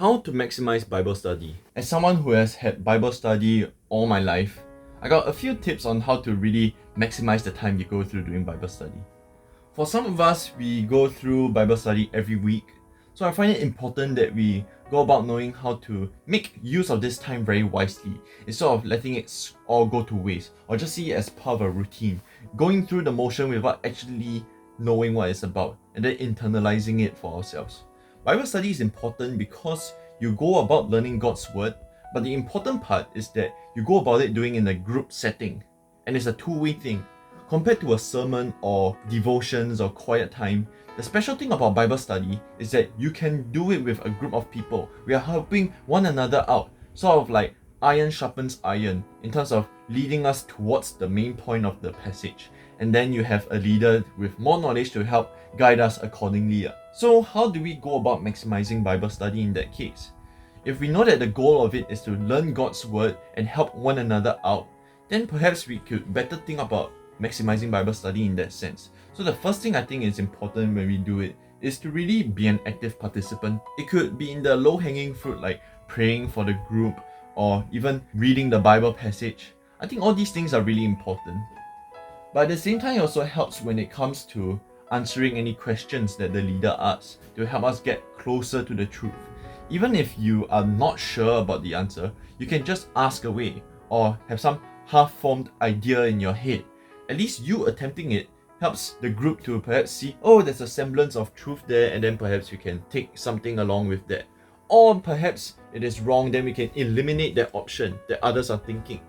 How to maximize Bible study. As someone who has had Bible study all my life, I got a few tips on how to really maximize the time you go through doing Bible study. For some of us, we go through Bible study every week, so I find it important that we go about knowing how to make use of this time very wisely, instead of letting it all go to waste, or just see it as part of a routine, going through the motion without actually knowing what it's about, and then internalizing it for ourselves. Bible study is important because you go about learning God's word, but the important part is that you go about it doing in a group setting, and it's a two-way thing. Compared to a sermon or devotions or quiet time, the special thing about Bible study is that you can do it with a group of people. We are helping one another out, sort of like iron sharpens iron, in terms of leading us towards the main point of the passage. And then you have a leader with more knowledge to help guide us accordingly. So how do we go about maximizing Bible study in that case? If we know that the goal of it is to learn God's word and help one another out, then perhaps we could better think about maximizing Bible study in that sense. So the first thing I think is important when we do it is to really be an active participant. It could be in the low-hanging fruit like praying for the group or even reading the Bible passage. I think all these things are really important. But at the same time, it also helps when it comes to answering any questions that the leader asks to help us get closer to the truth. Even if you are not sure about the answer, you can just ask away or have some half-formed idea in your head. At least you attempting it helps the group to perhaps see, oh, there's a semblance of truth there, and then perhaps you can take something along with that. Or perhaps it is wrong, then we can eliminate that option that others are thinking.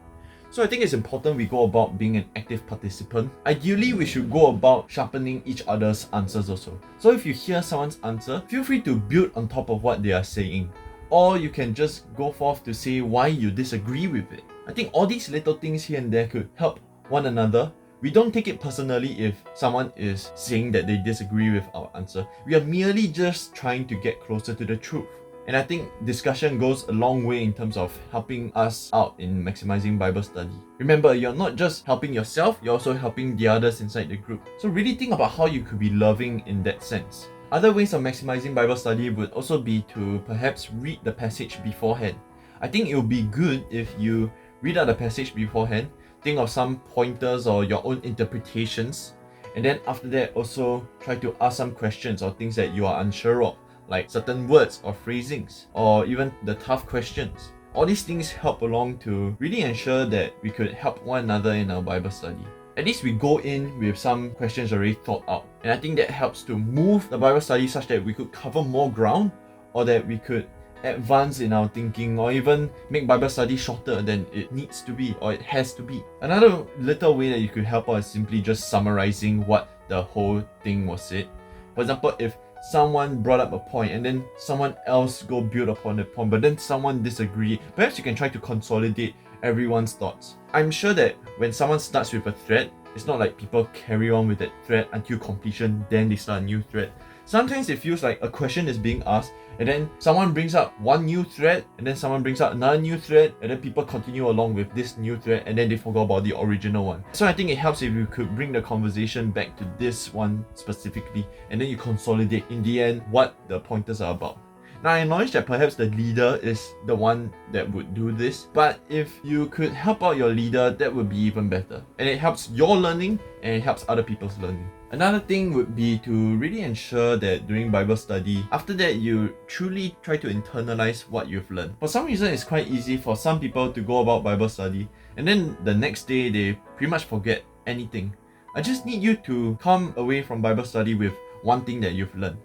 So I think it's important we go about being an active participant. Ideally, we should go about sharpening each other's answers also. So if you hear someone's answer, feel free to build on top of what they are saying. Or you can just go forth to say why you disagree with it. I think all these little things here and there could help one another. We don't take it personally if someone is saying that they disagree with our answer. We are merely just trying to get closer to the truth. And I think discussion goes a long way in terms of helping us out in maximizing Bible study. Remember, you're not just helping yourself, you're also helping the others inside the group. So really think about how you could be loving in that sense. Other ways of maximizing Bible study would also be to perhaps read the passage beforehand. I think it would be good if you read out the passage beforehand, think of some pointers or your own interpretations, and then after that also try to ask some questions or things that you are unsure of, like certain words or phrasings, or even the tough questions. All these things help along to really ensure that we could help one another in our Bible study. At least we go in with some questions already thought out, and I think that helps to move the Bible study such that we could cover more ground, or that we could advance in our thinking, or even make Bible study shorter than it needs to be or it has to be. Another little way that you could help out is simply just summarizing what the whole thing was said. For example, if someone brought up a point and then someone else go build upon the point, but then someone disagree, perhaps you can try to consolidate everyone's thoughts. I'm sure that when someone starts with a thread, it's not like people carry on with that thread until completion, then they start a new thread. Sometimes it feels like a question is being asked, and then someone brings up one new thread, and then someone brings up another new thread, and then people continue along with this new thread, and then they forgot about the original one. So I think it helps if you could bring the conversation back to this one specifically, and then you consolidate in the end what the pointers are about. Now I acknowledge that perhaps the leader is the one that would do this, but if you could help out your leader, that would be even better. And it helps your learning, and it helps other people's learning. Another thing would be to really ensure that during Bible study, after that you truly try to internalize what you've learned. For some reason, it's quite easy for some people to go about Bible study, and then the next day they pretty much forget anything. I just need you to come away from Bible study with one thing that you've learned.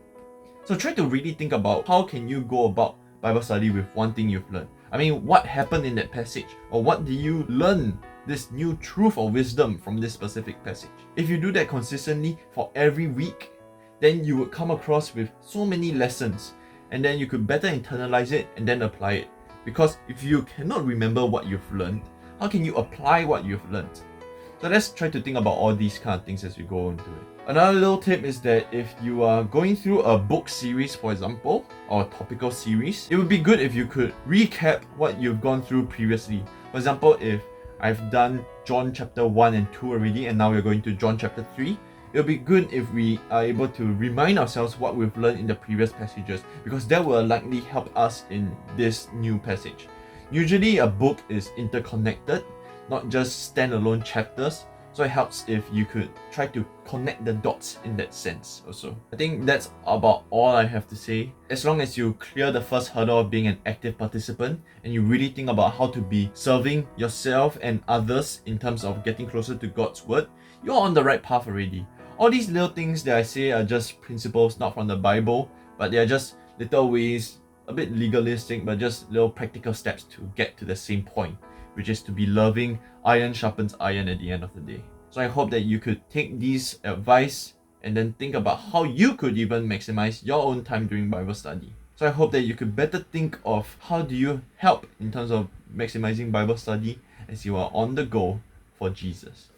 So try to really think about how can you go about Bible study with one thing you've learned. I mean, what happened in that passage? Or what do you learn this new truth or wisdom from this specific passage? If you do that consistently for every week, then you would come across with so many lessons, and then you could better internalize it and then apply it. Because if you cannot remember what you've learned, how can you apply what you've learned? So let's try to think about all these kind of things as we go into it. Another little tip is that if you are going through a book series, for example, or a topical series, it would be good if you could recap what you've gone through previously. For example, if I've done John chapter 1 and 2 already, and now we're going to John chapter 3, it'll be good if we are able to remind ourselves what we've learned in the previous passages, because that will likely help us in this new passage. Usually a book is interconnected, not just standalone chapters, so it helps if you could try to connect the dots in that sense also. I think that's about all I have to say. As long as you clear the first hurdle of being an active participant and you really think about how to be serving yourself and others in terms of getting closer to God's word, you're on the right path already. All these little things that I say are just principles not from the Bible, but they are just little ways, a bit legalistic, but just little practical steps to get to the same point, which is to be loving. Iron sharpens iron at the end of the day. So I hope that you could take these advice and then think about how you could even maximize your own time during Bible study. So I hope that you could better think of how do you help in terms of maximizing Bible study as you are on the go for Jesus.